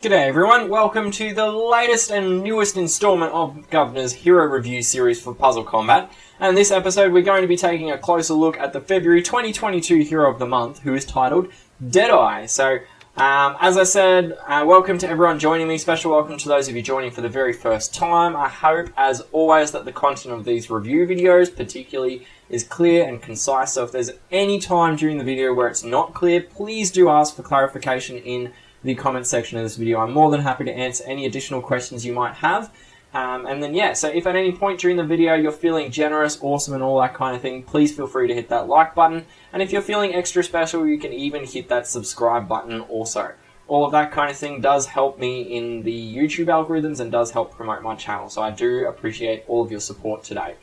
G'day everyone, welcome to the latest and newest installment of Governor's Hero Review series for Puzzle Combat. And in this episode we're going to be taking a closer look at the February 2022 Hero of the Month, who is titled Deadeye. So, as I said, welcome to everyone joining me. Special welcome to those of you joining for the very first time. I hope, as always, that the content of these review videos particularly is clear and concise. So if there's any time during the video where it's not clear, please do ask for clarification in the comment section of this video. I'm more than happy to answer any additional questions you might have. And then yeah, so if at any point during the video you're feeling generous, awesome and all that kind of thing, please feel free to hit that like button. And if you're feeling extra special, you can even hit that subscribe button also. All of that kind of thing does help me in the YouTube algorithms and does help promote my channel. So I do appreciate all of your support today.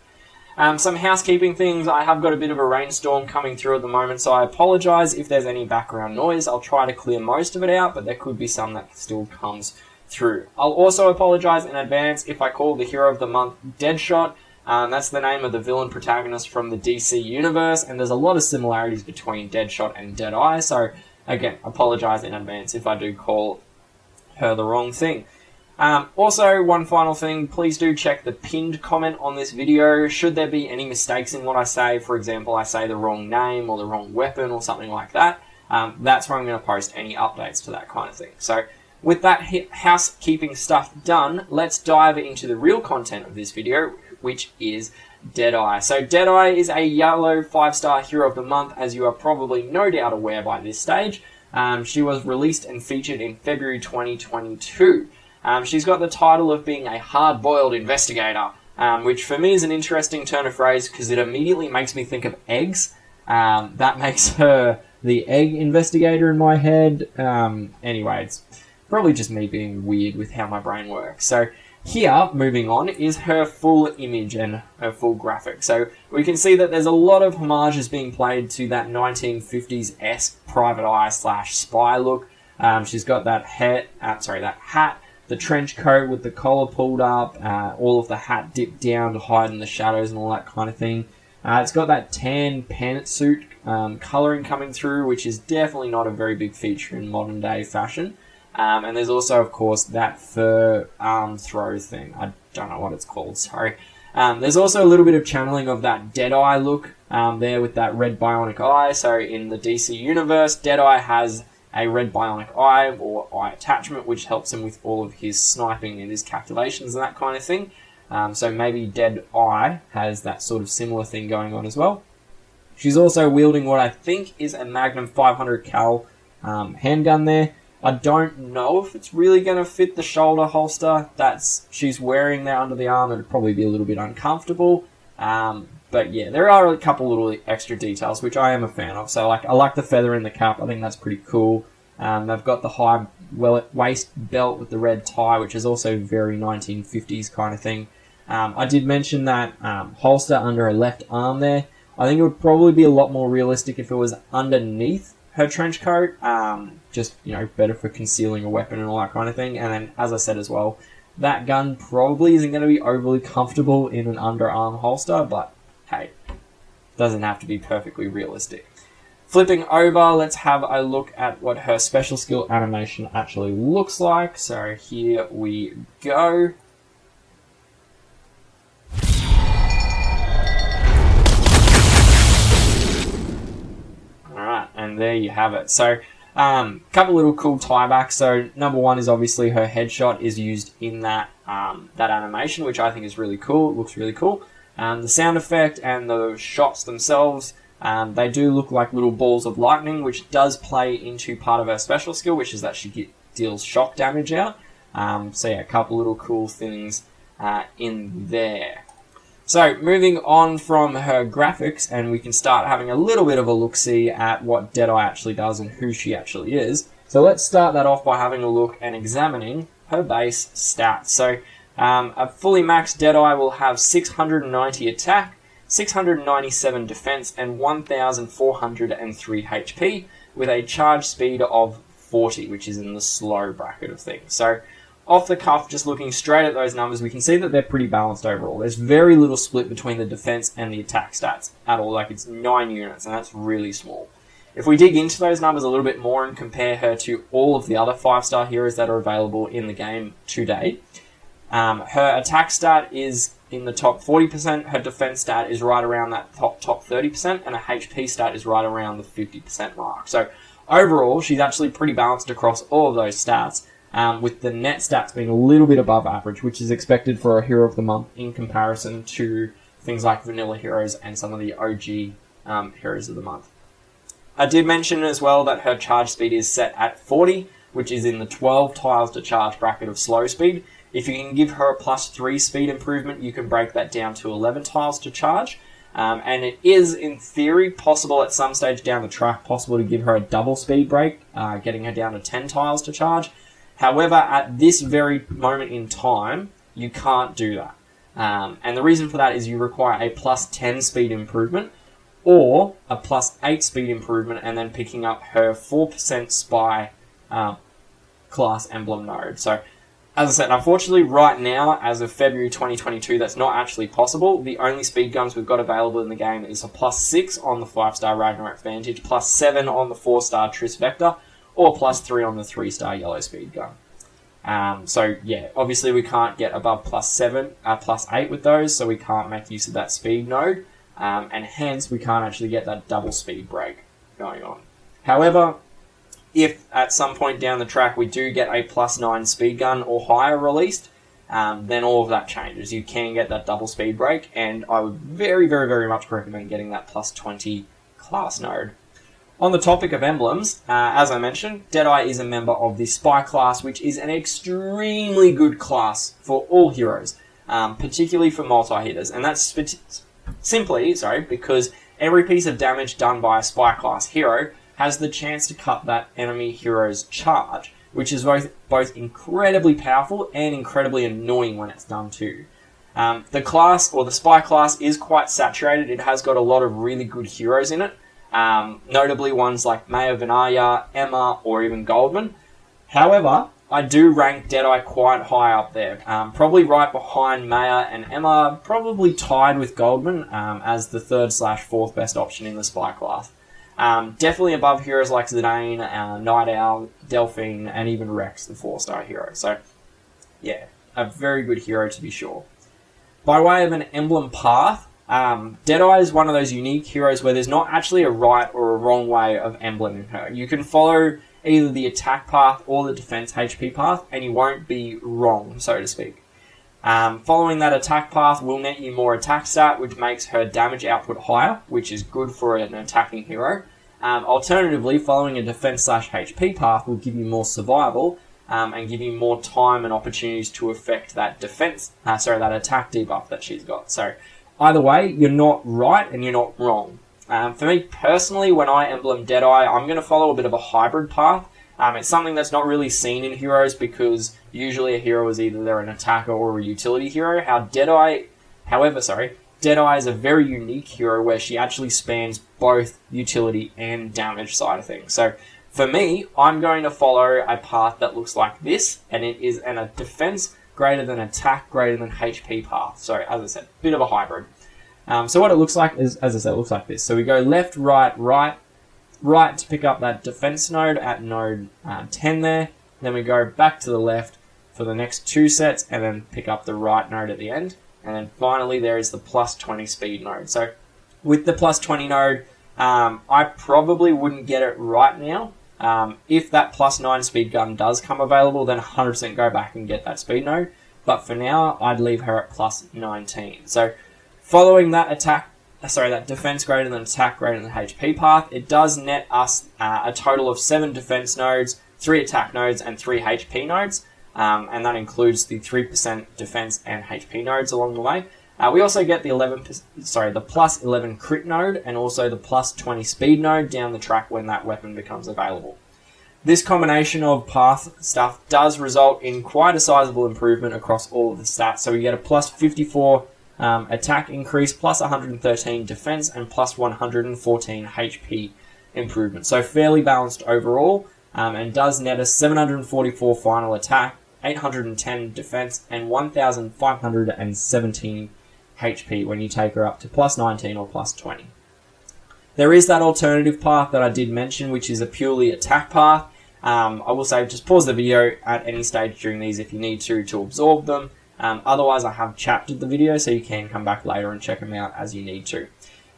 Some housekeeping things. I have got a bit of a rainstorm coming through at the moment, so I apologise if there's any background noise. I'll try to clear most of it out, but there could be some that still comes through. I'll also apologise in advance if I call the Hero of the Month Deadshot. That's the name of the villain protagonist from the DC universe, and there's a lot of similarities between Deadshot and Deadeye, so again, apologise in advance if I do call her the wrong thing. Also, one final thing, please do check the pinned comment on this video. Should there be any mistakes in what I say, for example, I say the wrong name or the wrong weapon or something like that, that's where I'm going to post any updates to that kind of thing. So, with that housekeeping stuff done, let's dive into the real content of this video, which is Deadeye. So, Deadeye is a yellow 5-star Hero of the Month, as you are probably no doubt aware by this stage. She was released and featured in February 2022. She's got the title of being a hard-boiled investigator, which for me is an interesting turn of phrase because it immediately makes me think of eggs. That makes her the egg investigator in my head. Anyway, it's probably just me being weird with how my brain works. So here, moving on, is her full image and her full graphic. So we can see that there's a lot of homages being played to that 1950s-esque private eye / spy look. She's got that hat, the trench coat with the collar pulled up, all of the hat dipped down to hide in the shadows and all that kind of thing. It's got that tan pantsuit colouring coming through, which is definitely not a very big feature in modern day fashion. And there's also, of course, that fur arm throw thing. I don't know what it's called, sorry. There's also a little bit of channeling of that Deadeye look there with that red bionic eye. So in the DC universe, Deadeye has a red bionic eye or eye attachment, which helps him with all of his sniping and his calculations and that kind of thing. So maybe Deadeye has that sort of similar thing going on as well. She's also wielding what I think is a Magnum 500 cal handgun there. I don't know if it's really going to fit the shoulder holster she's wearing there under the arm. It'd probably be a little bit uncomfortable. But yeah, there are a couple little extra details, which I am a fan of. So I like the feather in the cap. I think that's pretty cool. They've got the high waist belt with the red tie, which is also very 1950s kind of thing. I did mention that holster under her left arm there. I think it would probably be a lot more realistic if it was underneath her trench coat. Just, better for concealing a weapon and all that kind of thing. And then, as I said as well, that gun probably isn't going to be overly comfortable in an underarm holster, but hey, doesn't have to be perfectly realistic. Flipping over, let's have a look at what her special skill animation actually looks like. So here we go. Alright, and there you have it. So, couple little cool tiebacks. So number one is obviously her headshot is used in that animation, which I think is really cool. It looks really cool. The sound effect and the shots themselves, they do look like little balls of lightning, which does play into part of her special skill, which is that she deals shock damage out. So yeah, a couple little cool things in there. So moving on from her graphics, and we can start having a little bit of a look-see at what Deadeye actually does and who she actually is. So let's start that off by having a look and examining her base stats. So a fully maxed Deadeye will have 690 attack, 697 defense, and 1,403 HP, with a charge speed of 40, which is in the slow bracket of things. So off the cuff, just looking straight at those numbers, we can see that they're pretty balanced overall. There's very little split between the defense and the attack stats at all. Like, it's 9 units, and that's really small. If we dig into those numbers a little bit more and compare her to all of the other 5-star heroes that are available in the game today, her attack stat is in the top 40%, her defense stat is right around that top 30%, and her HP stat is right around the 50% mark. So overall, she's actually pretty balanced across all of those stats, with the net stats being a little bit above average, which is expected for a Hero of the Month in comparison to things like vanilla heroes and some of the OG Heroes of the Month. I did mention as well that her charge speed is set at 40, which is in the 12 tiles to charge bracket of slow speed. If you can give her a +3 speed improvement, you can break that down to 11 tiles to charge. And it is, in theory, possible at some stage down the track, possible to give her a double speed break, getting her down to 10 tiles to charge. However, at this very moment in time, you can't do that. And the reason for that is you require a +10 speed improvement, or a +8 speed improvement, and then picking up her 4% Spy class emblem node. So, as I said, unfortunately, right now, as of February 2022, that's not actually possible. The only speed guns we've got available in the game is a +6 on the 5-star Ragnarok Vantage, +7 on the 4-star Triss Vector, or +3 on the 3-star Yellow Speed gun. So, yeah, obviously we can't get above +8 with those, so we can't make use of that speed node. And hence we can't actually get that double speed break going on. However, if at some point down the track we do get a +9 speed gun or higher released, then all of that changes. You can get that double speed break, and I would very, very, very much recommend getting that +20 class node. On the topic of emblems, as I mentioned, Deadeye is a member of the Spy class, which is an extremely good class for all heroes, particularly for multi-hitters, and that's simply because every piece of damage done by a Spy class hero has the chance to cut that enemy hero's charge, which is both incredibly powerful and incredibly annoying when it's done too. The class, or the Spy class, is quite saturated. It has got a lot of really good heroes in it, notably ones like Maya Vinaya, Emma, or even Goldman. However, I do rank Deadeye quite high up there, probably right behind Maya and Emma, probably tied with Goldman as the 3rd/4th best option in the Spy class. Definitely above heroes like Zidane, Night Owl, Delphine, and even Rex, the 4-star hero. So, yeah, a very good hero to be sure. By way of an Emblem Path, Deadeye is one of those unique heroes where there's not actually a right or a wrong way of embleming her. You can follow either the attack path or the defense HP path, and you won't be wrong, so to speak. Following that attack path will net you more attack stat, which makes her damage output higher, which is good for an attacking hero. Alternatively, following a defense/HP path will give you more survival, and give you more time and opportunities to affect that that attack debuff that she's got. So, either way, you're not right and you're not wrong. For me personally, when I emblem Deadeye, I'm going to follow a bit of a hybrid path. It's something that's not really seen in heroes because usually a hero is either they're an attacker or a utility hero. Deadeye is a very unique hero where she actually spans both utility and damage side of things. So for me, I'm going to follow a path that looks like this, and it is a defense greater than attack greater than HP path. So as I said, bit of a hybrid. So what it looks like is, as I said, it looks like this. So we go left, right, right, right to pick up that defense node at node 10 there. Then we go back to the left for the next 2 sets, and then pick up the right node at the end. And then finally there is the +20 speed node. So with the +20 node, I probably wouldn't get it right now. If that +9 speed gun does come available, then 100% go back and get that speed node. But for now, I'd leave her at +19. So following that that defense greater than attack greater than HP path, it does net us a total of 7 defense nodes, 3 attack nodes, and 3 HP nodes. And that includes the 3% defense and HP nodes along the way. We also get the +11 crit node and also the +20 speed node down the track when that weapon becomes available. This combination of path stuff does result in quite a sizable improvement across all of the stats. So we get a +54 attack increase, +113 defense, and +114 HP improvement. So fairly balanced overall, and does net us 744 final attack, 810 defense, and 1,517 HP when you take her up to +19 or +20. There is that alternative path that I did mention, which is a purely attack path. I will say just pause the video at any stage during these if you need to absorb them. Otherwise, I have chaptered the video, so you can come back later and check them out as you need to.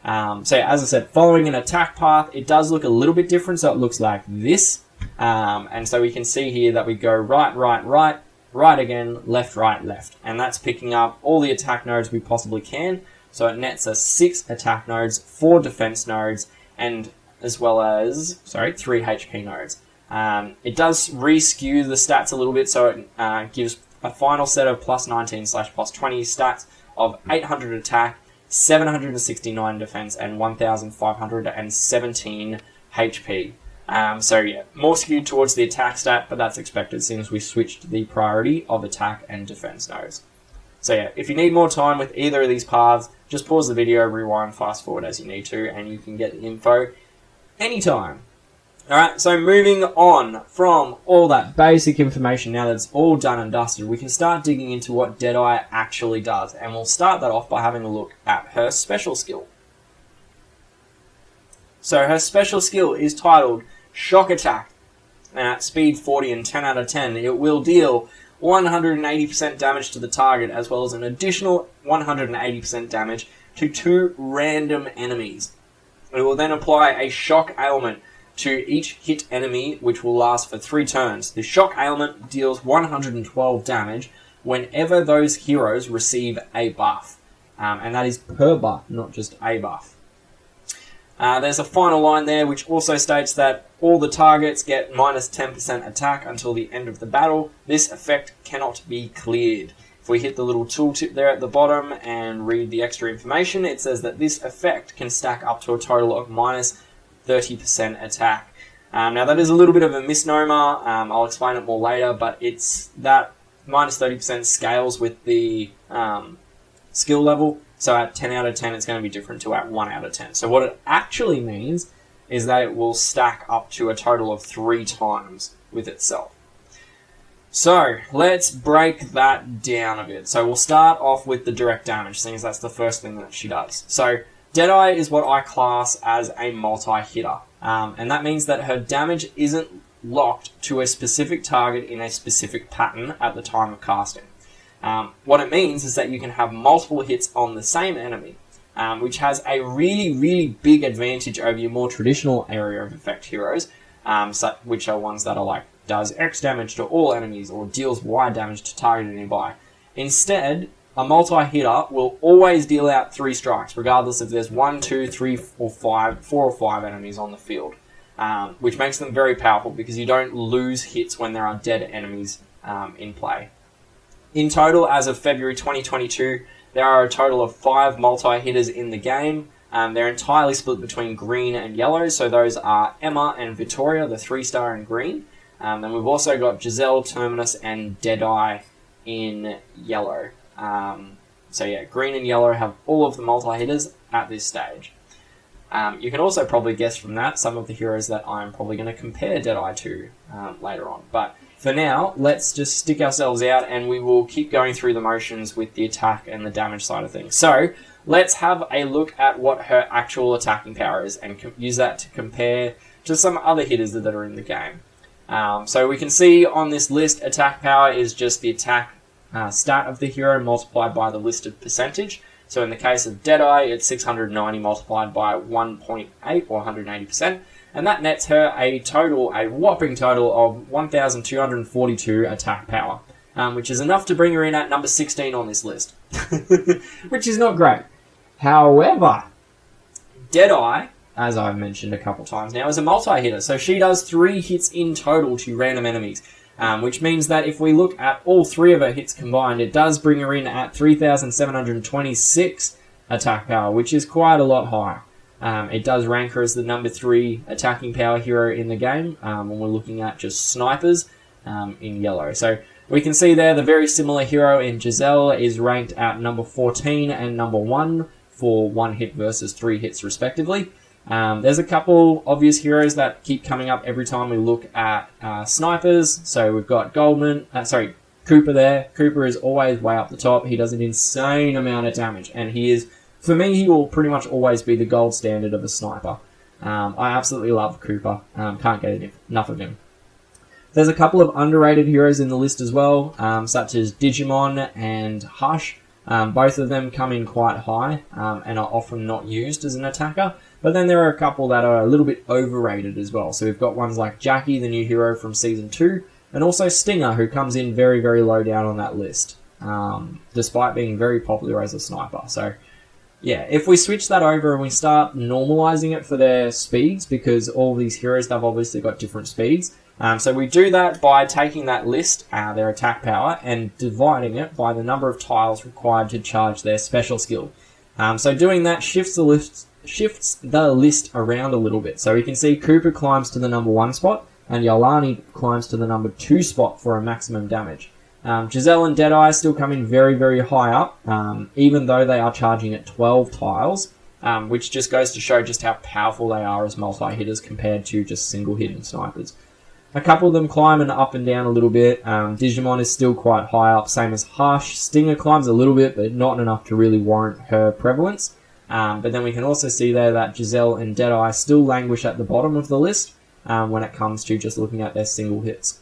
So as I said, following an attack path, it does look a little bit different, so it looks like this. And so we can see here that we go right, right, right, right again, left, right, left. And that's picking up all the attack nodes we possibly can. So it nets us 6 attack nodes, 4 defense nodes, and as well as, 3 HP nodes. It does re-skew the stats a little bit, so it gives a final set of plus 19/plus 20 stats of 800 attack, 769 defense, and 1517 HP. So yeah, more skewed towards the attack stat, but that's expected since we switched the priority of attack and defense nodes. So yeah, if you need more time with either of these paths, just pause the video, rewind, fast forward as you need to, and you can get the info anytime. Alright, so moving on from all that basic information, now that it's all done and dusted, we can start digging into what Deadeye actually does, and we'll start that off by having a look at her special skill. So her special skill is titled Shock Attack, and at speed 40 and 10 out of 10, it will deal 180% damage to the target, as well as an additional 180% damage to 2 random enemies. It will then apply a shock ailment to each hit enemy, which will last for 3 turns. The shock ailment deals 112 damage whenever those heroes receive a buff. And that is per buff, not just a buff. There's a final line there which also states that all the targets get minus 10% attack until the end of the battle. This effect cannot be cleared. If we hit the little tooltip there at the bottom and read the extra information, it says that this effect can stack up to a total of minus 30% attack. Now that is a little bit of a misnomer. I'll explain it more later, but it's that minus 30% scales with the skill level. So at 10 out of 10, it's going to be different to at 1 out of 10. So what it actually means is that it will stack up to a total of 3 times with itself. So let's break that down a bit. So we'll start off with the direct damage, seeing as that's the first thing that she does. So Deadeye is what I class as a multi-hitter. And that means that her damage isn't locked to a specific target in a specific pattern at the time of casting. What it means is that you can have multiple hits on the same enemy, which has a really, really big advantage over your more traditional area of effect heroes, which are ones that are like, does X damage to all enemies or deals Y damage to target nearby. Instead, a multi-hitter will always deal out 3 strikes, regardless if there's 1, 2, 3, or 4 or 5 enemies on the field, which makes them very powerful because you don't lose hits when there are dead enemies in play. In total, as of February 2022, there are a total of 5 multi-hitters in the game. They're entirely split between green and yellow, so those are Emma and Victoria, the 3-star in green. And we've also got Gisele, Terminus, and Deadeye in yellow. So yeah, green and yellow have all of the multi-hitters at this stage. You can also probably guess from that some of the heroes that I'm probably going to compare Deadeye to later on. But for now, let's just stick ourselves out and we will keep going through the motions with the attack and the damage side of things. So let's have a look at what her actual attacking power is and use that to compare to some other hitters that are in the game. So we can see on this list, attack power is just the attack stat of the hero multiplied by the listed percentage. So in the case of Deadeye, it's 690 multiplied by 1.8 or 180%. And that nets her a whopping total of 1,242 attack power, which is enough to bring her in at number 16 on this list, which is not great. However, Deadeye, as I've mentioned a couple times now, is a multi-hitter, so she does 3 hits in total to random enemies, which means that if we look at all 3 of her hits combined, it does bring her in at 3,726 attack power, which is quite a lot higher. It does rank her as the number 3 attacking power hero in the game when we're looking at just snipers in yellow. So we can see there the very similar hero in Gisele is ranked at number 14 and number 1 for 1 hit versus 3 hits respectively. There's a couple obvious heroes that keep coming up every time we look at snipers. So we've got Cooper there. Cooper is always way up the top. He does an insane amount of damage, and he will pretty much always be the gold standard of a sniper. I absolutely love Cooper. Can't get enough of him. There's a couple of underrated heroes in the list as well, such as Djimon and Hush. Both of them come in quite high and are often not used as an attacker. But then there are a couple that are a little bit overrated as well. So we've got ones like Jackie, the new hero from Season 2, and also Stinger, who comes in very, very low down on that list, despite being very popular as a sniper. So yeah, if we switch that over and we start normalizing it for their speeds, because all these heroes, they've obviously got different speeds. So we do that by taking that list, their attack power, and dividing it by the number of tiles required to charge their special skill. So doing that shifts the list around a little bit. So we can see Cooper climbs to the number 1 spot, and Yolani climbs to the number 2 spot for a maximum damage. Gisele and Deadeye still come in very, very high up, even though they are charging at 12 tiles, which just goes to show just how powerful they are as multi-hitters compared to just single-hitting snipers. A couple of them climb up and down a little bit. Djimon is still quite high up, same as Hush. Stinger climbs a little bit, but not enough to really warrant her prevalence. But then we can also see there that Gisele and Deadeye still languish at the bottom of the list when it comes to just looking at their single hits.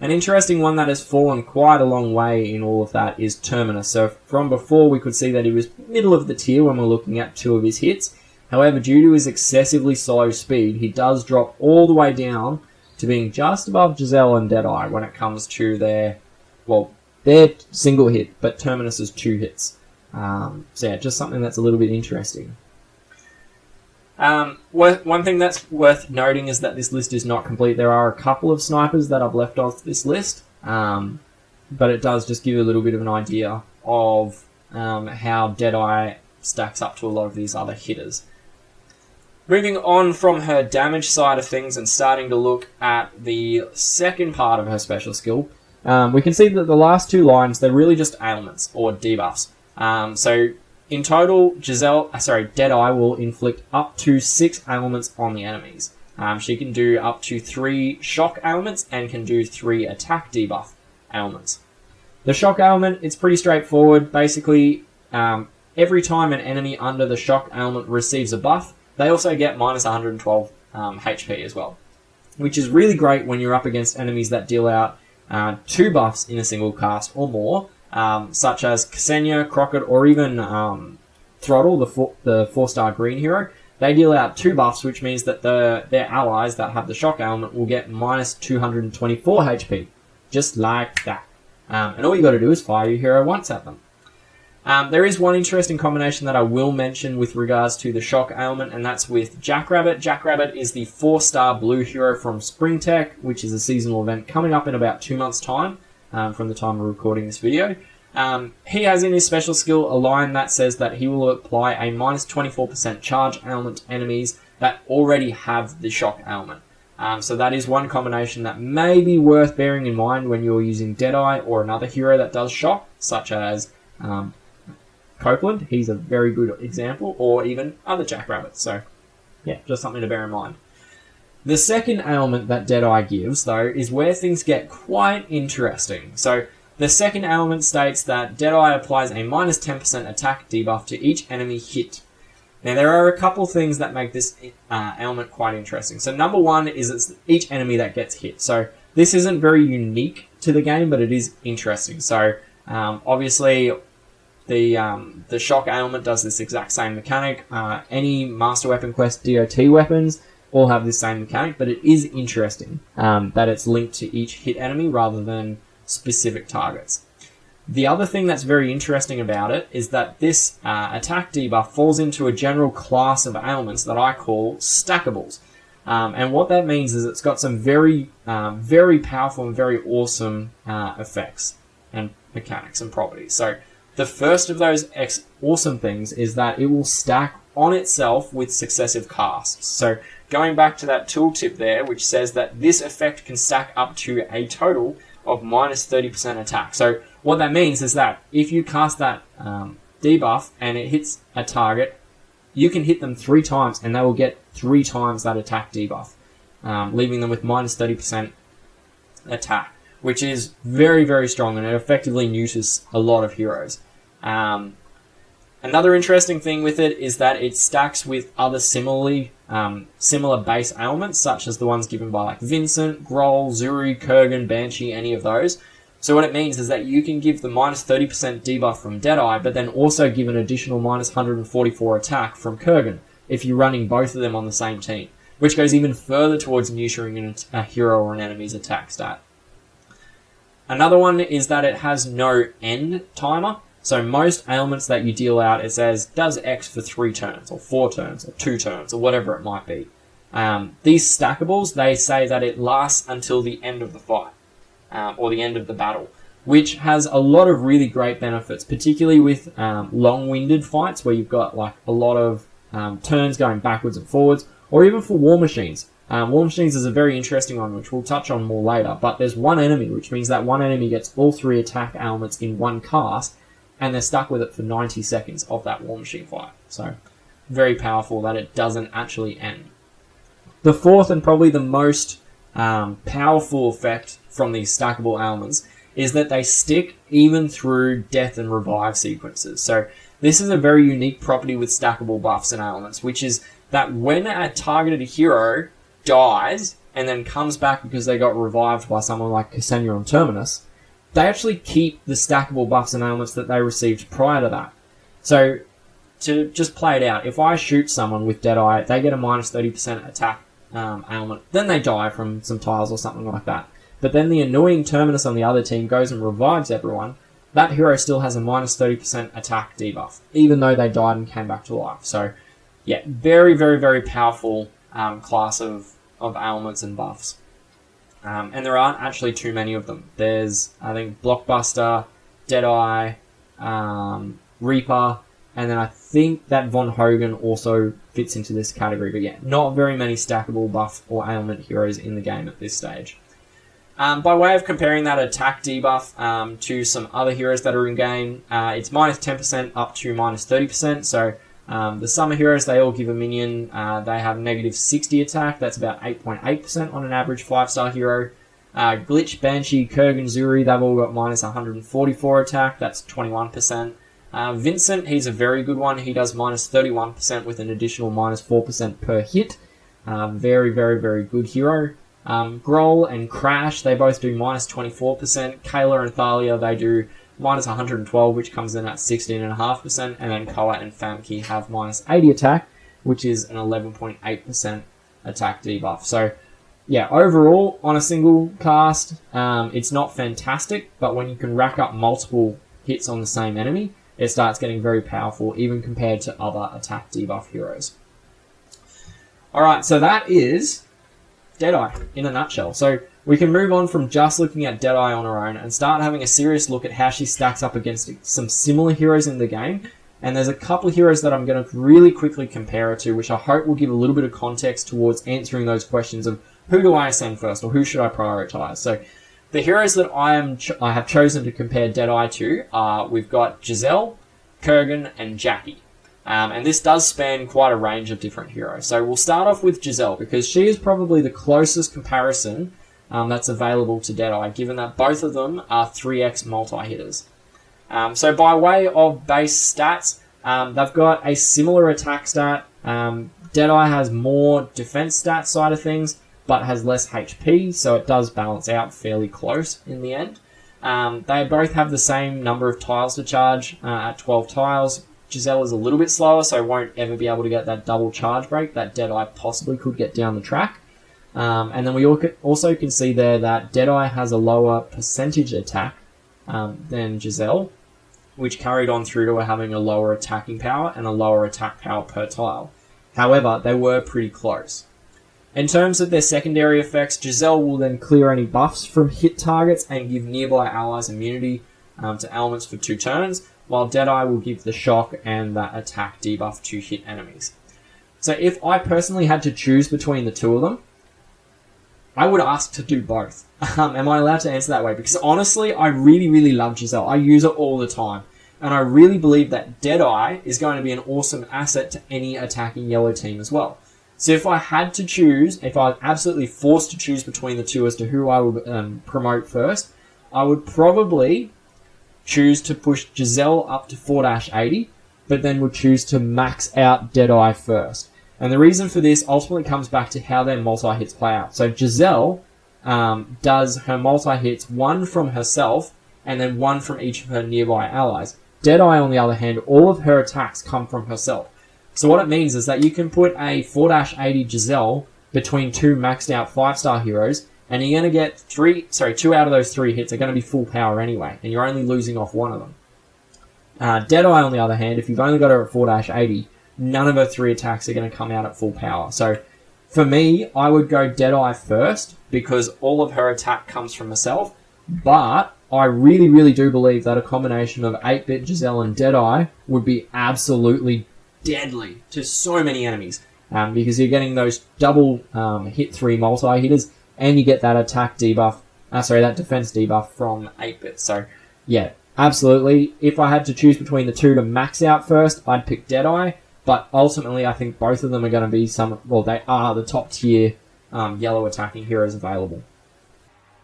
An interesting one that has fallen quite a long way in all of that is Terminus. So from before we could see that he was middle of the tier when we're looking at 2 of his hits. However, due to his excessively slow speed, he does drop all the way down to being just above Gisele and Deadeye when it comes to their single hit, but Terminus's 2 hits. So yeah, just something that's a little bit interesting. One thing that's worth noting is that this list is not complete. There are a couple of snipers that I've left off this list, but it does just give you a little bit of an idea of how Deadeye stacks up to a lot of these other hitters. Moving on from her damage side of things and starting to look at the second part of her special skill, we can see that the last 2 lines, they're really just ailments or debuffs. So in total, Deadeye will inflict up to 6 ailments on the enemies. She can do up to 3 shock ailments and can do 3 attack debuff ailments. The shock ailment, it's pretty straightforward. Basically, every time an enemy under the shock ailment receives a buff, they also get minus 112 HP as well, which is really great when you're up against enemies that deal out 2 buffs in a single cast or more, such as Ksenia, Crockett, or even Throttle, the 4-star green hero. They deal out 2 buffs, which means that their allies that have the shock element will get minus 224 HP, just like that. And all you got to do is fire your hero once at them. There is one interesting combination that I will mention with regards to the shock ailment, and that's with Jackrabbit. Jackrabbit is the 4-star blue hero from Spring Tech, which is a seasonal event coming up in about 2 months' time from the time we're recording this video. He has in his special skill a line that says that he will apply a minus 24% charge ailment to enemies that already have the shock ailment. So that is one combination that may be worth bearing in mind when you're using Deadeye or another hero that does shock, such as Copeland. He's a very good example, or even other Jackrabbits. So yeah, just something to bear in mind. The second ailment that Deadeye gives, though, is where things get quite interesting. So the second ailment states that Deadeye applies a minus 10% attack debuff to each enemy hit. Now, there are a couple things that make this ailment quite interesting. So number one is it's each enemy that gets hit. So this isn't very unique to the game, but it is interesting. So obviously the shock ailment does this exact same mechanic. Any Master Weapon Quest DOT weapons all have this same mechanic, but it is interesting that it's linked to each hit enemy rather than specific targets. The other thing that's very interesting about it is that this attack debuff falls into a general class of ailments that I call stackables. And what that means is it's got some very, very powerful and very awesome effects and mechanics and properties. So the first of those awesome things is that it will stack on itself with successive casts. So going back to that tooltip there, which says that this effect can stack up to a total of minus 30% attack. So what that means is that if you cast that debuff and it hits a target, you can hit them 3 times and they will get 3 times that attack debuff, leaving them with minus 30% attack, which is very, very strong, and it effectively neuters a lot of heroes. Another interesting thing with it is that it stacks with other similar base ailments, such as the ones given by like Vincent, Groll, Zuri, Kurgan, Banshee, any of those. So what it means is that you can give the minus 30% debuff from Deadeye, but then also give an additional minus 144 attack from Kurgan if you're running both of them on the same team, which goes even further towards neutering a hero or an enemy's attack stat. Another one is that it has no end timer. So most ailments that you deal out, it says, does X for 3 turns, or 4 turns, or 2 turns, or whatever it might be. These stackables, they say that it lasts until the end of the fight, or the end of the battle, which has a lot of really great benefits, particularly with long-winded fights where you've got like a lot of turns going backwards and forwards, or even for War Machines. War Machines is a very interesting one, which we'll touch on more later, but there's one enemy, which means that one enemy gets all 3 attack ailments in one cast, and they're stuck with it for 90 seconds of that War Machine fight. So, very powerful that it doesn't actually end. The fourth and probably the most powerful effect from these stackable ailments is that they stick even through death and revive sequences. So, this is a very unique property with stackable buffs and ailments, which is that when a targeted hero dies and then comes back because they got revived by someone like Ksenia on Terminus, they actually keep the stackable buffs and ailments that they received prior to that. So, to just play it out, if I shoot someone with Deadeye, they get a minus 30% attack ailment. Then they die from some tiles or something like that. But then the annoying Terminus on the other team goes and revives everyone. That hero still has a minus 30% attack debuff, even though they died and came back to life. So, yeah, very, very, very powerful class of ailments and buffs. And there aren't actually too many of them. There's, I think, Blockbuster, Deadeye, Reaper, and then I think that Von Hogan also fits into this category. But yeah, not very many stackable buff or ailment heroes in the game at this stage. By way of comparing that attack debuff to some other heroes that are in game, it's minus 10% up to minus 30%. So the summer heroes, they all give a minion. They have negative 60 attack. That's about 8.8% on an average 5-star hero. Glitch, Banshee, Kurgan, Zuri, they've all got minus 144 attack. That's 21%. Vincent, he's a very good one. He does minus 31% with an additional minus 4% per hit. Very, very, very good hero. Groll and Crash, they both do minus 24%. Kayla and Thalia, they do minus 112, which comes in at 16.5%. And then Koa and Famke have minus 80 attack, which is an 11.8% attack debuff. So, yeah, overall, on a single cast, it's not fantastic, but when you can rack up multiple hits on the same enemy, it starts getting very powerful, even compared to other attack debuff heroes. Alright, so that is Deadeye in a nutshell. So we can move on from just looking at Deadeye on her own and start having a serious look at how she stacks up against some similar heroes in the game. And there's a couple of heroes that I'm going to really quickly compare her to, which I hope will give a little bit of context towards answering those questions of who do I ascend first or who should I prioritize. So the heroes that I have chosen to compare Deadeye to are, we've got Gisele, Kurgan, and Jackie. And this does span quite a range of different heroes. So we'll start off with Gisele, because she is probably the closest comparison that's available to Deadeye, given that both of them are 3x multi-hitters. So by way of base stats, they've got a similar attack stat. Deadeye has more defense stat side of things, but has less HP, so it does balance out fairly close in the end. They both have the same number of tiles to charge at 12 tiles. Gisele is a little bit slower, so won't ever be able to get that double charge break that Deadeye possibly could get down the track. And then we also can see there that Deadeye has a lower percentage attack than Gisele, which carried on through to her having a lower attacking power and a lower attack power per tile. However, they were pretty close. In terms of their secondary effects, Gisele will then clear any buffs from hit targets and give nearby allies immunity to ailments for 2 turns, while Deadeye will give the shock and that attack debuff to hit enemies. So if I personally had to choose between the two of them, I would ask to do both. Am I allowed to answer that way? Because honestly, I really, really love Gisele. I use her all the time. And I really believe that Deadeye is going to be an awesome asset to any attacking yellow team as well. So if I had to choose, if I was absolutely forced to choose between the two as to who I would promote first, I would probably choose to push Gisele up to 4-80, but then would choose to max out Deadeye first. And the reason for this ultimately comes back to how their multi-hits play out. So Gisele does her multi-hits, one from herself, and then one from each of her nearby allies. Deadeye, on the other hand, all of her attacks come from herself. So what it means is that you can put a 4-80 Gisele between two maxed out 5-star heroes, and you're going to get 2 out of those 3 hits are going to be full power anyway, and you're only losing off one of them. Deadeye, on the other hand, if you've only got her at 4-80, none of her 3 attacks are going to come out at full power. So for me, I would go Deadeye first, because all of her attack comes from herself, but I really, really do believe that a combination of 8-bit Gisele and Deadeye would be absolutely deadly to so many enemies, because you're getting those double hit 3 multi-hitters, and you get that attack debuff, that defense debuff from 8-bit. So, yeah, absolutely. If I had to choose between the two to max out first, I'd pick Deadeye, but ultimately I think both of them are going to be they are the top tier yellow attacking heroes available.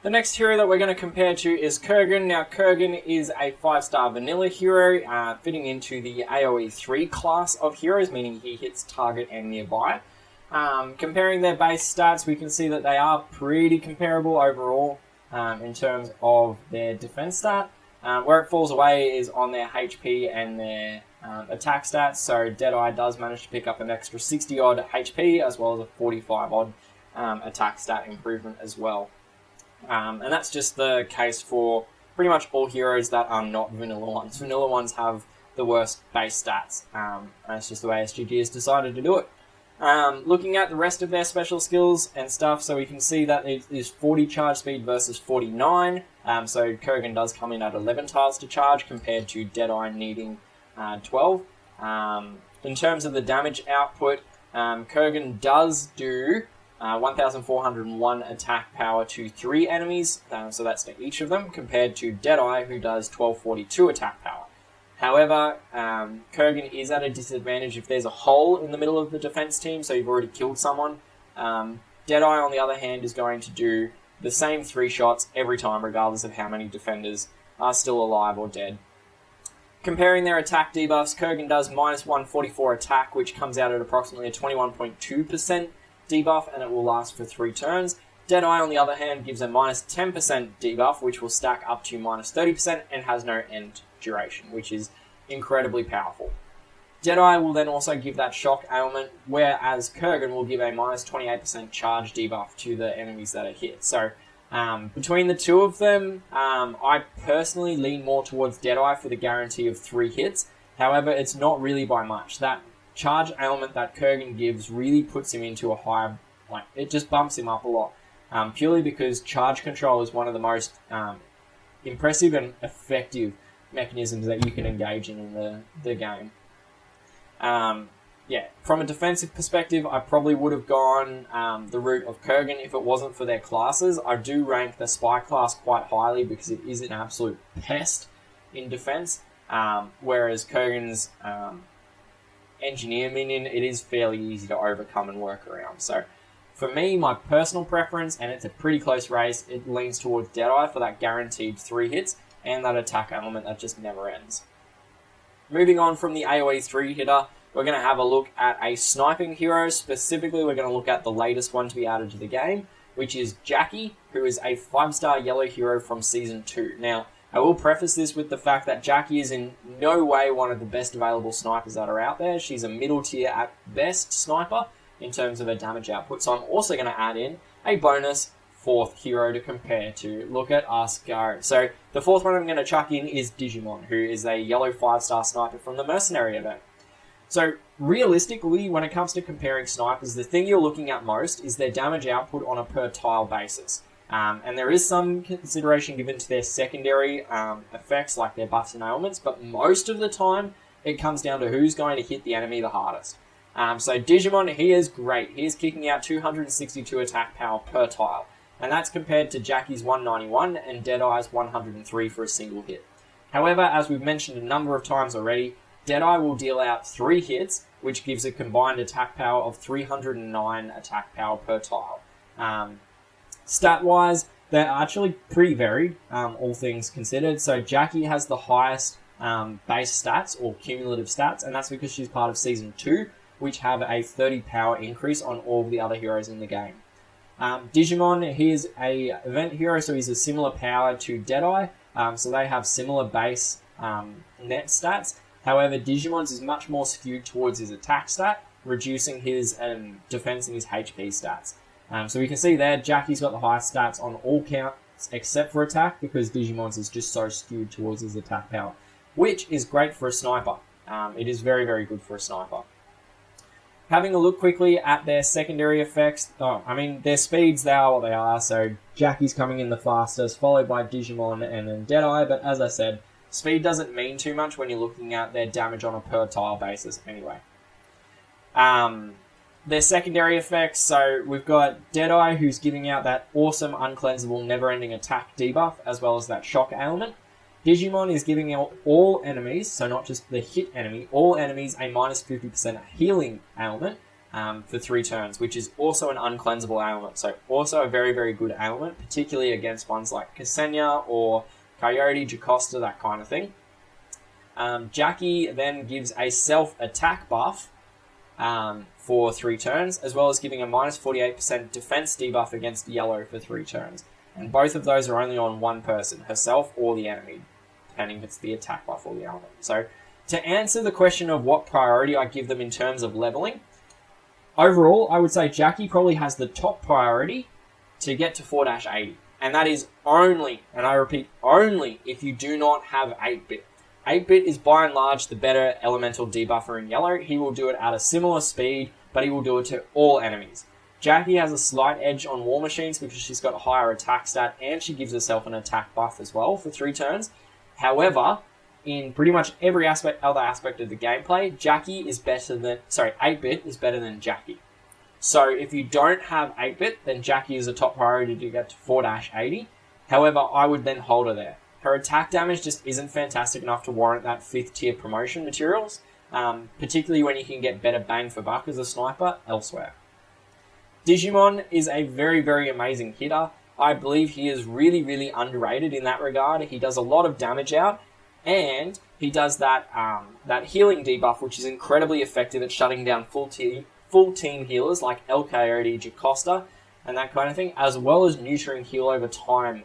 The next hero that we're going to compare to is Kurgan. Now, Kurgan is a 5-star vanilla hero, fitting into the AoE 3 class of heroes, meaning he hits target and nearby. Comparing their base stats, we can see that they are pretty comparable overall in terms of their defense stat. Where it falls away is on their HP and their attack stats, so Deadeye does manage to pick up an extra 60-odd HP, as well as a 45-odd attack stat improvement as well. And that's just the case for pretty much all heroes that are not vanilla ones. Vanilla ones have the worst base stats, and it's just the way SGG has decided to do it. Looking at the rest of their special skills and stuff, so we can see that it is 40 charge speed versus 49, so Kurgan does come in at 11 tiles to charge, compared to Deadeye needing 12. In terms of the damage output, Kurgan does do 1,401 attack power to 3 enemies, so that's to each of them, compared to Deadeye, who does 1,242 attack power. However, Kurgan is at a disadvantage if there's a hole in the middle of the defense team, so you've already killed someone. Deadeye, on the other hand, is going to do the same 3 shots every time, regardless of how many defenders are still alive or dead. Comparing their attack debuffs, Kurgan does minus 144 attack, which comes out at approximately a 21.2% debuff, and it will last for 3 turns. Deadeye, on the other hand, gives a minus 10% debuff, which will stack up to minus 30% and has no end duration, which is incredibly powerful. Deadeye will then also give that shock ailment, whereas Kurgan will give a minus 28% charge debuff to the enemies that are hit. So between the two of them, I personally lean more towards Deadeye for the guarantee of 3 hits. However, it's not really by much. That charge ailment that Kurgan gives really puts him into a higher, it just bumps him up a lot. Purely because charge control is one of the most impressive and effective mechanisms that you can engage in the game. From a defensive perspective, I probably would have gone the route of Kurgan if it wasn't for their classes. I do rank the Spy class quite highly because it is an absolute pest in defense, whereas Kurgan's Engineer minion, it is fairly easy to overcome and work around. So for me, my personal preference, and it's a pretty close race, it leans towards Deadeye for that guaranteed 3 hits and that attack element that just never ends. Moving on from the AoE 3 hitter, we're going to have a look at a sniping hero. Specifically, we're going to look at the latest one to be added to the game, which is Jackie, who is a 5-star yellow hero from Season 2. Now, I will preface this with the fact that Jackie is in no way one of the best available snipers that are out there. She's a middle tier at best sniper in terms of her damage output. So I'm also going to add in a bonus 4th hero to compare to. Look at us go. So the 4th one I'm going to chuck in is Djimon, who is a yellow 5-star sniper from the Mercenary event. So realistically, when it comes to comparing snipers, the thing you're looking at most is their damage output on a per tile basis. And there is some consideration given to their secondary effects, like their buffs and ailments, but most of the time, it comes down to who's going to hit the enemy the hardest. So Djimon, he is great. He is kicking out 262 attack power per tile, and that's compared to Jackie's 191 and Deadeye's 103 for a single hit. However, as we've mentioned a number of times already, Deadeye will deal out 3 hits, which gives a combined attack power of 309 attack power per tile. Stat-wise, they're actually pretty varied, all things considered. So Jackie has the highest base stats or cumulative stats, and that's because she's part of Season 2, which have a 30 power increase on all of the other heroes in the game. Djimon, he is a event hero, so he's a similar power to Deadeye, so they have similar base net stats. However, Djimon's is much more skewed towards his attack stat, reducing his defense and his HP stats. So we can see there, Jackie's got the highest stats on all counts except for attack, because Djimon's is just so skewed towards his attack power, which is great for a sniper. It is very, very good for a sniper. Having a look quickly at their secondary effects, their speeds, they are what they are, so Jackie's coming in the fastest, followed by Djimon and then Deadeye, but as I said, speed doesn't mean too much when you're looking at their damage on a per tile basis anyway. Their secondary effects, so we've got Deadeye, who's giving out that awesome uncleansable never-ending attack debuff, as well as that shock ailment. Djimon is giving out all enemies, so not just the hit enemy, all enemies a minus 50% healing ailment for 3 turns, which is also an uncleansable ailment. So also a very, very good ailment, particularly against ones like Ksenia or Coyote, Jocasta, that kind of thing. Jackie then gives a self-attack buff for 3 turns, as well as giving a minus 48% defense debuff against yellow for 3 turns. And both of those are only on one person, herself or the enemy, depending if it's the attack buff or the element. So to answer the question of what priority I give them in terms of leveling, overall, I would say Jackie probably has the top priority to get to 4-80. And that is only, and I repeat, only if you do not have 8-bit. 8-bit is by and large the better elemental debuffer in yellow. He will do it at a similar speed, but he will do it to all enemies. Jackie has a slight edge on War Machines because she's got a higher attack stat, and she gives herself an attack buff as well for 3 turns. However, in pretty much every other aspect of the gameplay, 8-bit is better than Jackie. So if you don't have 8-bit, then Jackie is a top priority to get to 4-80. However, I would then hold her there. Her attack damage just isn't fantastic enough to warrant that 5th tier promotion materials, particularly when you can get better bang for buck as a sniper elsewhere. Djimon is a very, very amazing hitter. I believe he is really, really underrated in that regard. He does a lot of damage out, and he does that healing debuff, which is incredibly effective at shutting down full team healers like El Coyote, Jocasta, and that kind of thing, as well as neutering heal over time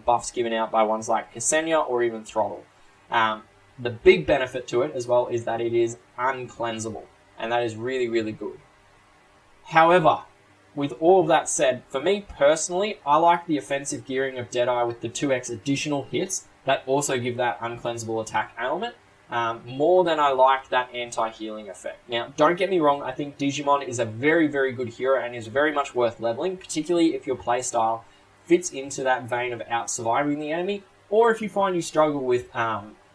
buffs given out by ones like Ksenia or even Throttle. The big benefit to it as well is that it is uncleansable, and that is really, really good. However, with all of that said, for me personally, I like the offensive gearing of Deadeye with the 2x additional hits that also give that uncleansable attack ailment, more than I like that anti-healing effect. Now, don't get me wrong, I think Djimon is a very, very good hero and is very much worth leveling, particularly if your playstyle fits into that vein of out-surviving the enemy, or if you find you struggle with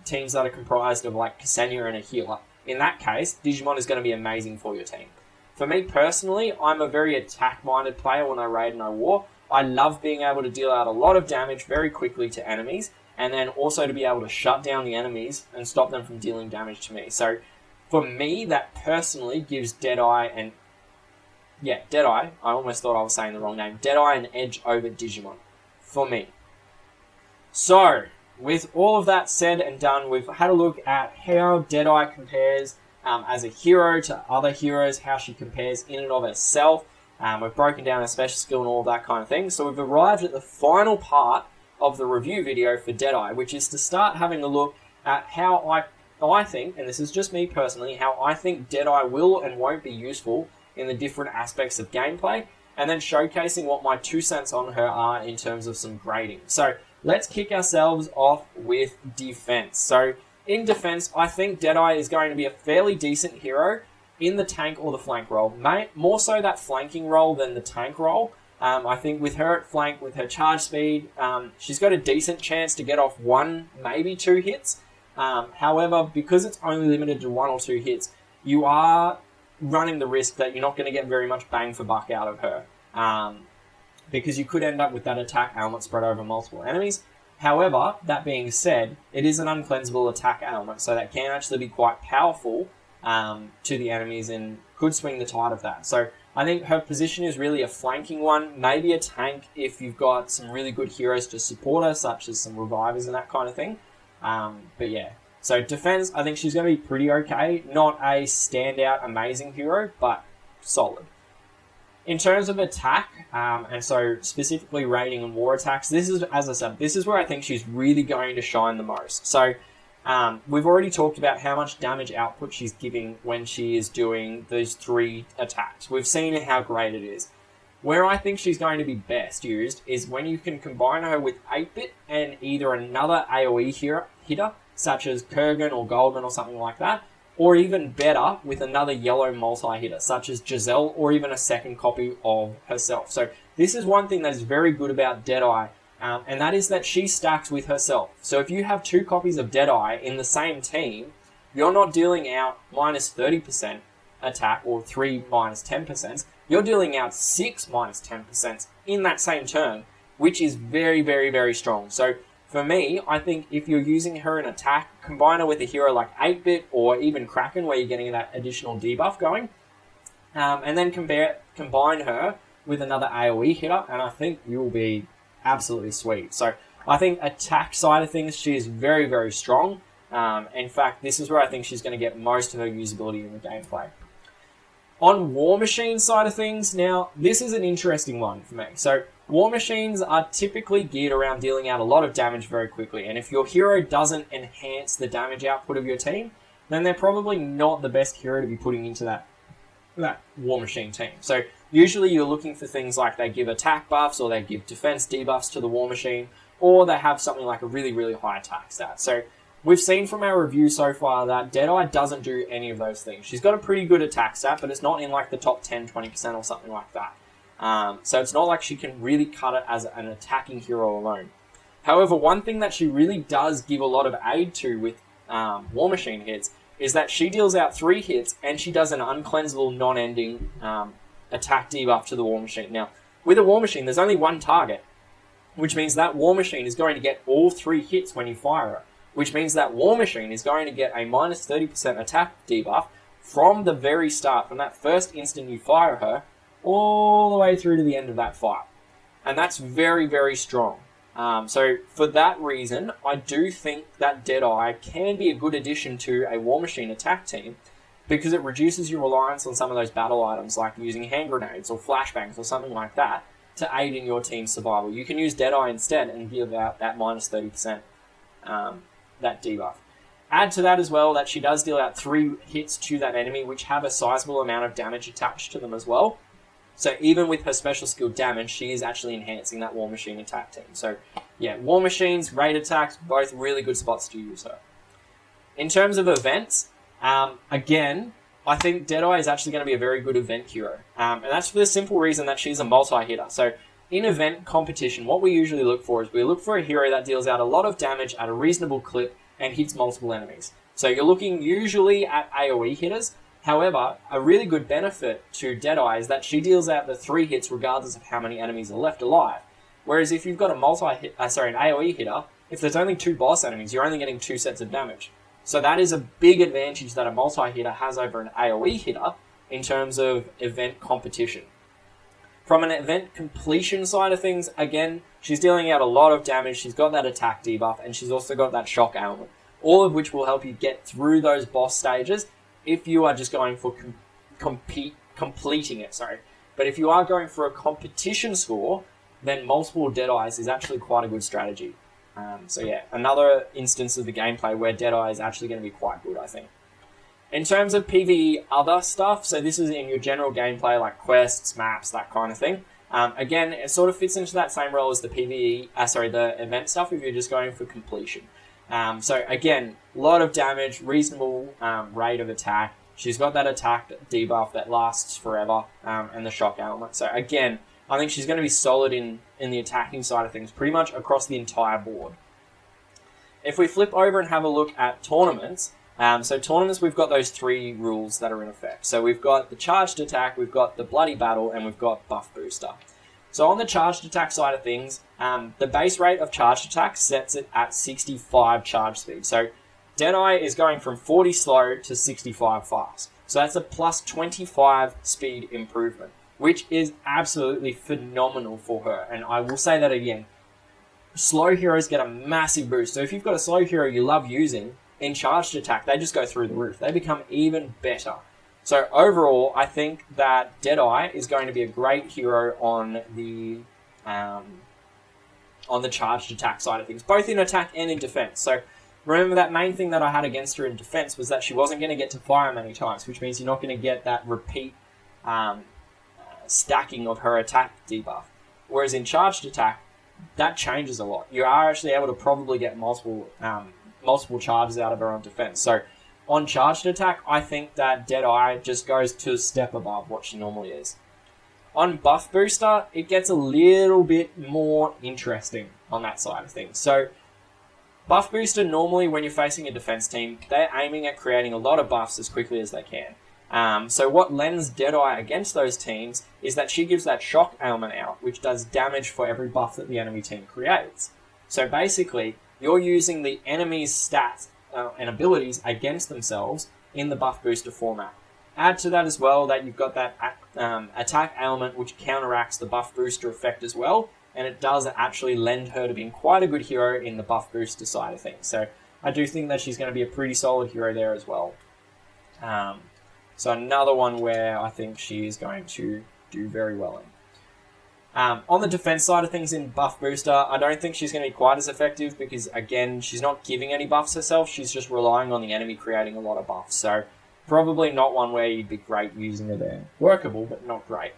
teams that are comprised of like Ksenia and a healer. In that case, Djimon is going to be amazing for your team. For me personally, I'm a very attack-minded player when I raid and I war. I love being able to deal out a lot of damage very quickly to enemies, and then also to be able to shut down the enemies and stop them from dealing damage to me. So for me, that personally gives Deadeye, I almost thought I was saying the wrong name, Deadeye an edge over Djimon, for me. So, with all of that said and done, we've had a look at how Deadeye compares as a hero to other heroes, how she compares in and of herself. We've broken down her special skill and all of that kind of thing. So we've arrived at the final part of the review video for Deadeye, which is to start having a look at how I think, and this is just me personally, how I think Deadeye will and won't be useful in the different aspects of gameplay, and then showcasing what my 2 cents on her are in terms of some grading. So let's kick ourselves off with defense. So in defense, I think Deadeye is going to be a fairly decent hero in the tank or the flank role. More so that flanking role than the tank role. I think with her at flank, with her charge speed, she's got a decent chance to get off 1, maybe 2 hits. However, because it's only limited to 1 or 2 hits, you are running the risk that you're not going to get very much bang for buck out of her. Because you could end up with that attack ailment spread over multiple enemies. However, that being said, it is an uncleansable attack ailment, so that can actually be quite powerful to the enemies and could swing the tide of that. So I think her position is really a flanking one, maybe a tank if you've got some really good heroes to support her, such as some revivers and that kind of thing. But yeah, So defense, I think she's going to be pretty okay. Not a standout amazing hero, but solid. In terms of attack, and so specifically raiding and war attacks, this is, as I said, this is where I think she's really going to shine the most. So we've already talked about how much damage output she's giving when she is doing those 3 attacks. We've seen how great it is. Where I think she's going to be best used is when you can combine her with 8-bit and either another AoE hitter, such as Kurgan or Goldman or something like that, or even better, with another yellow multi-hitter, such as Gisele, or even a second copy of herself. So this is one thing that is very good about Deadeye, and that is that she stacks with herself. So if you have 2 copies of Deadeye in the same team, you're not dealing out minus 30% attack, or 3 minus 10%, you're dealing out 6 minus 10% in that same turn, which is very, very, very strong. So for me, I think if you're using her in attack, combine her with a hero like 8-bit or even Kraken, where you're getting that additional debuff going, and then combine her with another AoE hitter, and I think you will be absolutely sweet. So I think attack side of things, she is very, very strong. In fact, this is where I think she's going to get most of her usability in the gameplay. On War Machine side of things, now, this is an interesting one for me. So, War Machines are typically geared around dealing out a lot of damage very quickly, and if your hero doesn't enhance the damage output of your team, then they're probably not the best hero to be putting into that War Machine team. So, usually you're looking for things like they give attack buffs, or they give defense debuffs to the War Machine, or they have something like a really, really high attack stat. So, we've seen from our review so far that Deadeye doesn't do any of those things. She's got a pretty good attack stat, but it's not in like the top 10, 20% or something like that. So it's not like she can really cut it as an attacking hero alone. However, one thing that she really does give a lot of aid to with War Machine hits is that she deals out 3 hits and she does an uncleansable, non-ending attack debuff to the War Machine. Now, with a War Machine, there's only one target, which means that War Machine is going to get all 3 hits when you fire her. Which means that War Machine is going to get a minus 30% attack debuff from the very start, from that first instant you fire her, all the way through to the end of that fight. And that's very, very strong. So for that reason, I do think that Deadeye can be a good addition to a War Machine attack team, because it reduces your reliance on some of those battle items, like using hand grenades or flashbangs or something like that, to aid in your team's survival. You can use Deadeye instead and give out that minus 30%. That debuff. Add to that as well that she does deal out 3 hits to that enemy, which have a sizable amount of damage attached to them as well. So even with her special skill damage, she is actually enhancing that War Machine attack team. So yeah, War Machines, raid attacks, both really good spots to use her. In terms of events, again, I think Deadeye is actually going to be a very good event hero. And that's for the simple reason that she's a multi-hitter. So in event competition, what we usually look for is we look for a hero that deals out a lot of damage at a reasonable clip and hits multiple enemies. So you're looking usually at AoE hitters. However, a really good benefit to Deadeye is that she deals out the 3 hits regardless of how many enemies are left alive. Whereas if you've got an AoE hitter, if there's only 2 boss enemies, you're only getting 2 sets of damage. So that is a big advantage that a multi-hitter has over an AoE hitter in terms of event competition. From an event completion side of things, again, she's dealing out a lot of damage, she's got that attack debuff, and she's also got that shock ailment, all of which will help you get through those boss stages if you are just going for completing it. But if you are going for a competition score, then multiple Deadeyes is actually quite a good strategy. So yeah, another instance of the gameplay where Deadeye is actually going to be quite good, I think. In terms of PvE other stuff, so this is in your general gameplay, like quests, maps, that kind of thing. Again, it sort of fits into that same role as the the event stuff if you're just going for completion. So again, a lot of damage, reasonable rate of attack. She's got that attack debuff that lasts forever, and the shock element. So again, I think she's going to be solid in the attacking side of things, pretty much across the entire board. If we flip over and have a look at tournaments, so tournaments, we've got those 3 rules that are in effect. So we've got the charged attack, we've got the bloody battle, and we've got buff booster. So on the charged attack side of things, the base rate of charged attack sets it at 65 charge speed. So Deadeye is going from 40 slow to 65 fast. So that's a plus 25 speed improvement, which is absolutely phenomenal for her. And I will say that again. Slow heroes get a massive boost. So if you've got a slow hero you love using, in charged attack, they just go through the roof. They become even better. So overall, I think that Deadeye is going to be a great hero on the charged attack side of things, both in attack and in defense. So remember, that main thing that I had against her in defense was that she wasn't going to get to fire many times, which means you're not going to get that repeat stacking of her attack debuff. Whereas in charged attack, that changes a lot. You are actually able to probably get multiple charges out of her on defense. So on charged attack, I think that Deadeye just goes to a step above what she normally is. On buff booster, it gets a little bit more interesting on that side of things. So buff booster, normally when you're facing a defense team, they're aiming at creating a lot of buffs as quickly as they can. So what lends Deadeye against those teams is that she gives that shock ailment out, which does damage for every buff that the enemy team creates. So basically, you're using the enemy's stats and abilities against themselves in the buff booster format. Add to that as well that you've got that attack ailment, which counteracts the buff booster effect as well, and it does actually lend her to being quite a good hero in the buff booster side of things. So I do think that she's going to be a pretty solid hero there as well. So another one where I think she is going to do very well in. On the defense side of things in buff booster, I don't think she's going to be quite as effective because, again, she's not giving any buffs herself. She's just relying on the enemy creating a lot of buffs. So probably not one where you'd be great using her there. Workable, but not great.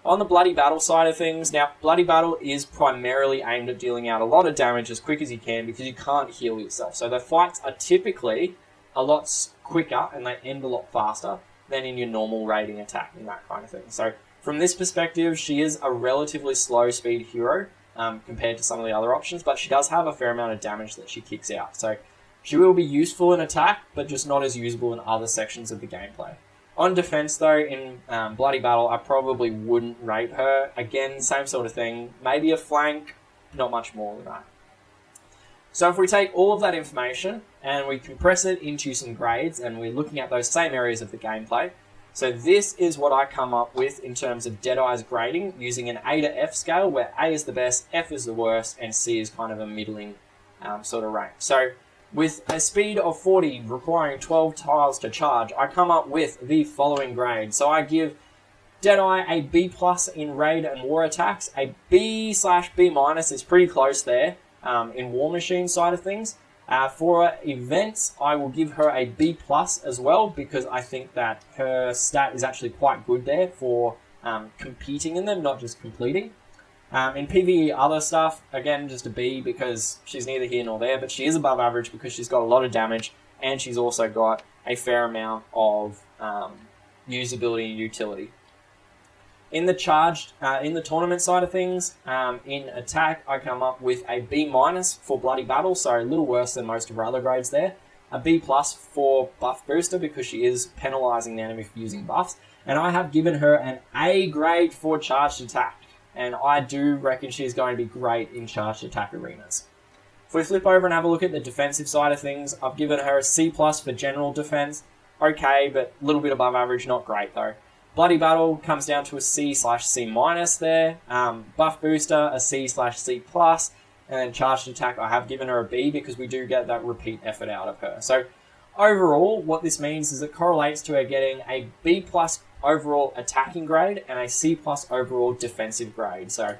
On the Bloody Battle side of things, now, Bloody Battle is primarily aimed at dealing out a lot of damage as quick as you can because you can't heal yourself. So the fights are typically a lot quicker and they end a lot faster than in your normal raiding attack and that kind of thing. So from this perspective, she is a relatively slow speed hero compared to some of the other options, but she does have a fair amount of damage that she kicks out. So she will be useful in attack, but just not as usable in other sections of the gameplay. On defense, though, in Bloody Battle, I probably wouldn't rate her. Again, same sort of thing. Maybe a flank, not much more than that. So if we take all of that information and we compress it into some grades, and we're looking at those same areas of the gameplay, so this is what I come up with in terms of Deadeye's grading using an A to F scale, where A is the best, F is the worst, and C is kind of a middling sort of rank. So with a speed of 40 requiring 12 tiles to charge, I come up with the following grade. So I give Deadeye a B+ in raid and war attacks. A B/B- is pretty close there in War Machine side of things. For events, I will give her a B+ as well, because I think that her stat is actually quite good there for competing in them, not just completing. In PvE other stuff, again, just a B, because she's neither here nor there, but she is above average because she's got a lot of damage, and she's also got a fair amount of usability and utility. In the in the tournament side of things, in attack, I come up with a B- for Bloody Battle, so a little worse than most of her other grades there. A B+ for Buff Booster, because she is penalising the enemy for using buffs. And I have given her an A grade for Charged Attack. And I do reckon she's going to be great in Charged Attack arenas. If we flip over and have a look at the defensive side of things, I've given her a C+ for General Defense. Okay, but a little bit above average, not great though. Bloody Battle comes down to a C/C- there. Buff Booster, a C/C+. And then Charged Attack, I have given her a B because we do get that repeat effort out of her. So overall, what this means is it correlates to her getting a B+ overall attacking grade and a C+ overall defensive grade. So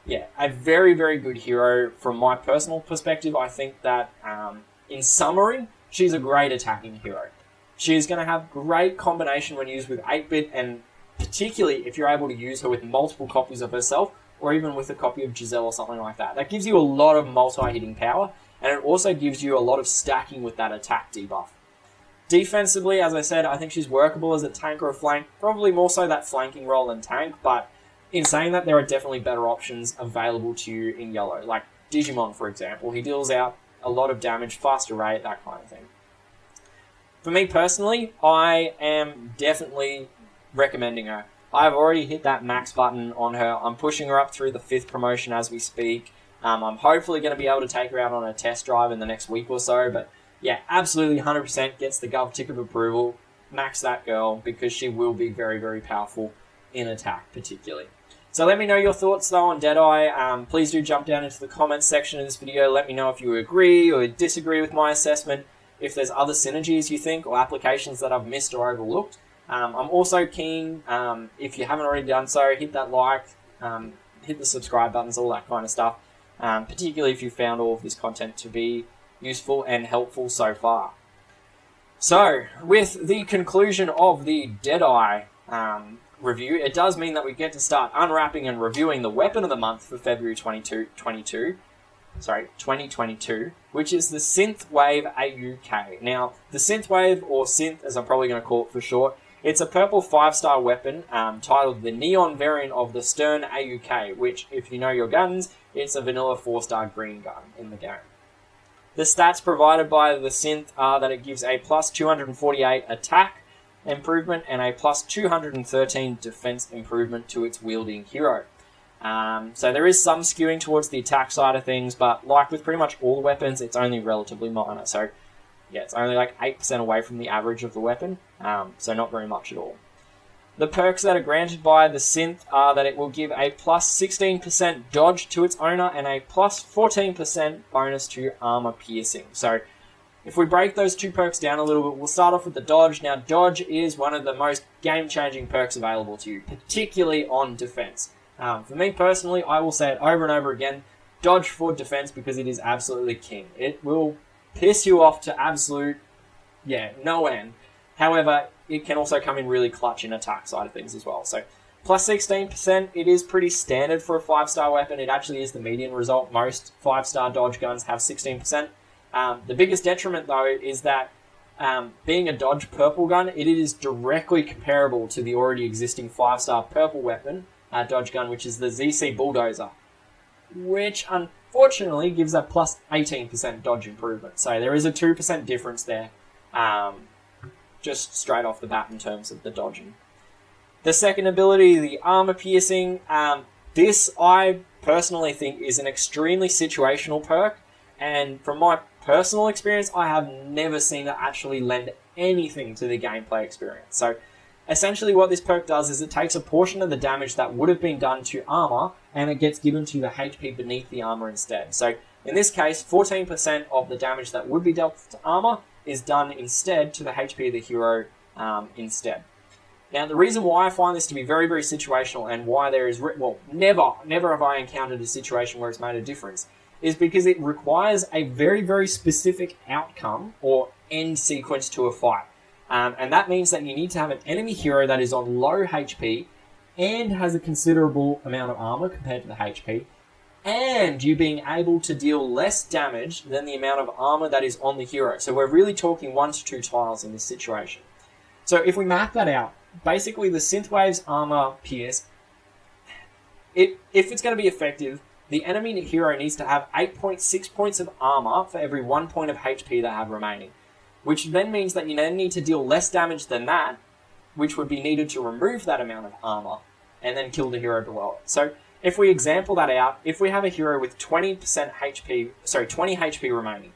yeah, a very, very good hero from my personal perspective. I think that in summary, she's a great attacking hero. She's going to have great combination when used with 8-bit, and particularly if you're able to use her with multiple copies of herself, or even with a copy of Gisele or something like that. That gives you a lot of multi-hitting power, and it also gives you a lot of stacking with that attack debuff. Defensively, as I said, I think she's workable as a tank or a flank, probably more so that flanking role than tank, but in saying that, there are definitely better options available to you in yellow, like Djimon, for example. He deals out a lot of damage, faster rate, that kind of thing. For me personally, I am definitely recommending her. I've already hit that max button on her. I'm pushing her up through the 5th promotion as we speak. I'm hopefully going to be able to take her out on a test drive in the next week or so, but yeah, absolutely 100% gets the Gov tick of approval. Max that girl, because she will be very, very powerful in attack particularly. So let me know your thoughts though on Deadeye. Please do jump down into the comments section of this video. Let me know if you agree or disagree with my assessment. if there's other synergies you think or applications that I've missed or overlooked. I'm also keen, if you haven't already done so, hit that like, hit the subscribe buttons, all that kind of stuff, particularly if you found all of this content to be useful and helpful so far. So, with the conclusion of the Deadeye review, it does mean that we get to start unwrapping and reviewing the weapon of the month for February 2022, which is the Synthwave AUK. Now, the Synthwave, or Synth as I'm probably going to call it for short, it's a purple 5-star weapon titled the Neon variant of the Stern AUK, which, if you know your guns, it's a vanilla 4-star green gun in the game. The stats provided by the Synth are that it gives a plus 248 attack improvement and a plus 213 defense improvement to its wielding hero. So there is some skewing towards the attack side of things, but like with pretty much all the weapons, it's only relatively minor. So yeah, it's only like 8% away from the average of the weapon, so not very much at all. The perks that are granted by the Synth are that it will give a plus 16% dodge to its owner and a plus 14% bonus to armor piercing. So if we break those two perks down a little bit, we'll start off with the dodge. Now, dodge is one of the most game-changing perks available to you, particularly on defense. For me personally, I will say it over and over again, dodge for defense because it is absolutely king. It will piss you off to absolute, no end. However, it can also come in really clutch in attack side of things as well. So, plus 16%, it is pretty standard for a 5-star weapon. It actually is the median result. Most 5-star dodge guns have 16%. The biggest detriment, though, is that being a dodge purple gun, it is directly comparable to the already existing 5-star purple weapon, dodge gun, which is the ZC Bulldozer, which unfortunately gives a plus 18% dodge improvement. So there is a 2% difference there, just straight off the bat in terms of the dodging. The second ability, the armor piercing, this I personally think is an extremely situational perk, and from my personal experience, I have never seen it actually lend anything to the gameplay experience. So essentially what this perk does is it takes a portion of the damage that would have been done to armor and it gets given to the HP beneath the armor instead. So in this case, 14% of the damage that would be dealt to armor is done instead to the HP of the hero instead. Now, the reason why I find this to be very, very situational and why there is, never have I encountered a situation where it's made a difference, is because it requires a very, very specific outcome or end sequence to a fight. And that means that you need to have an enemy hero that is on low HP and has a considerable amount of armor compared to the HP, and you being able to deal less damage than the amount of armor that is on the hero. So we're really talking 1 to 2 tiles in this situation. So if we map that out, basically the Synthwave's armor pierce, if it's going to be effective, the enemy hero needs to have 8.6 points of armor for every 1 point of HP they have remaining, which then means that you then need to deal less damage than that, which would be needed to remove that amount of armor and then kill the hero below it. So if we example that out, if we have a hero with 20 HP remaining,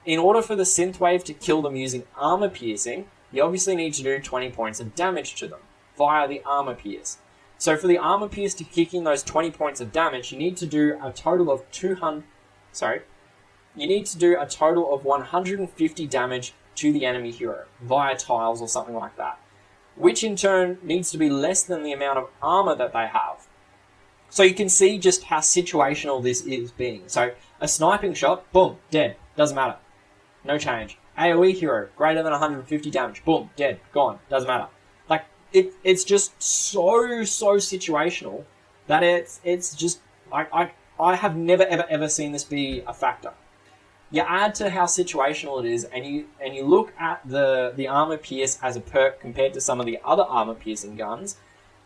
in order for the Synthwave to kill them using armor piercing, you obviously need to do 20 points of damage to them via the armor pierce. So for the armor pierce to kick in those 20 points of damage, you need to do a total of 150 damage to the enemy hero via tiles or something like that, which in turn needs to be less than the amount of armor that they have. So you can see just how situational this is being. So a sniping shot, boom, dead, doesn't matter, no change. AoE hero, greater than 150 damage, boom, dead, gone, doesn't matter. Like, it's just so situational that it's just, I have never ever seen this be a factor. You add to how situational it is, and you look at the armor pierce as a perk compared to some of the other armor piercing guns,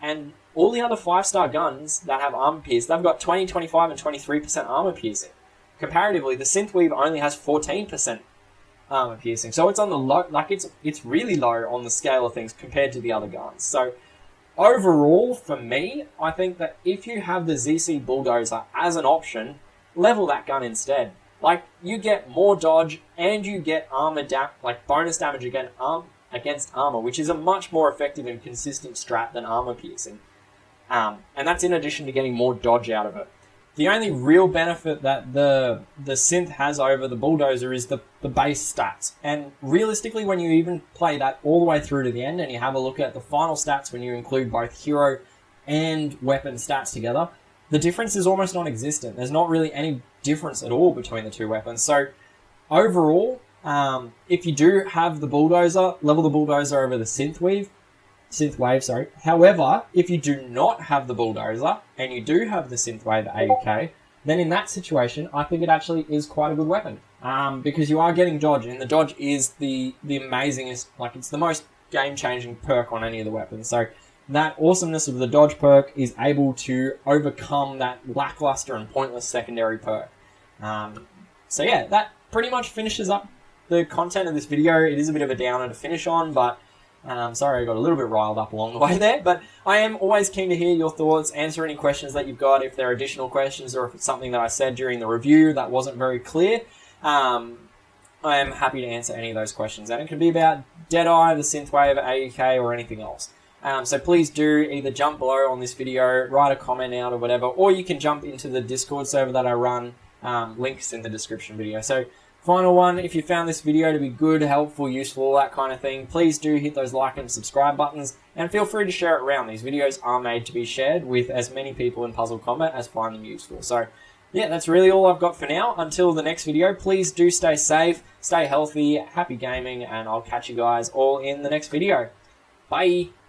and all the other 5-star guns that have armor pierce, they've got 20, 25, and 23% armor piercing. Comparatively, the Synthwave only has 14% armor piercing, so it's on the low, like it's really low on the scale of things compared to the other guns. So overall, for me, I think that if you have the ZC Bulldozer as an option, level that gun instead. Like, you get more dodge and you get armor bonus damage against armor, which is a much more effective and consistent strat than armor piercing. And that's in addition to getting more dodge out of it. The only real benefit that the synth has over the bulldozer is the base stats. And realistically, when you even play that all the way through to the end and you have a look at the final stats when you include both hero and weapon stats together, the difference is almost non-existent. There's not really any difference at all between the two weapons. So overall, if you do have the bulldozer, level the bulldozer over the Synthwave. However, if you do not have the bulldozer and you do have the Synthwave AUK, then in that situation, I think it actually is quite a good weapon. Because you are getting dodge, and the dodge is the amazingest, like it's the most game-changing perk on any of the weapons. So that awesomeness of the dodge perk is able to overcome that lackluster and pointless secondary perk. So yeah, that pretty much finishes up the content of this video. It is a bit of a downer to finish on, but sorry I got a little bit riled up along the way there, but I am always keen to hear your thoughts, answer any questions that you've got, if there are additional questions or if it's something that I said during the review that wasn't very clear. I am happy to answer any of those questions, and it could be about Deadeye, the Synthwave AUK, or anything else. So please do either jump below on this video, write a comment out or whatever, or you can jump into the Discord server that I run, links in the description video. So final one, if you found this video to be good, helpful, useful, that kind of thing, please do hit those like and subscribe buttons, and feel free to share it around. These videos are made to be shared with as many people in Puzzle Combat as find them useful. So yeah, that's really all I've got for now. Until the next video, please do stay safe, stay healthy, happy gaming, and I'll catch you guys all in the next video. Bye!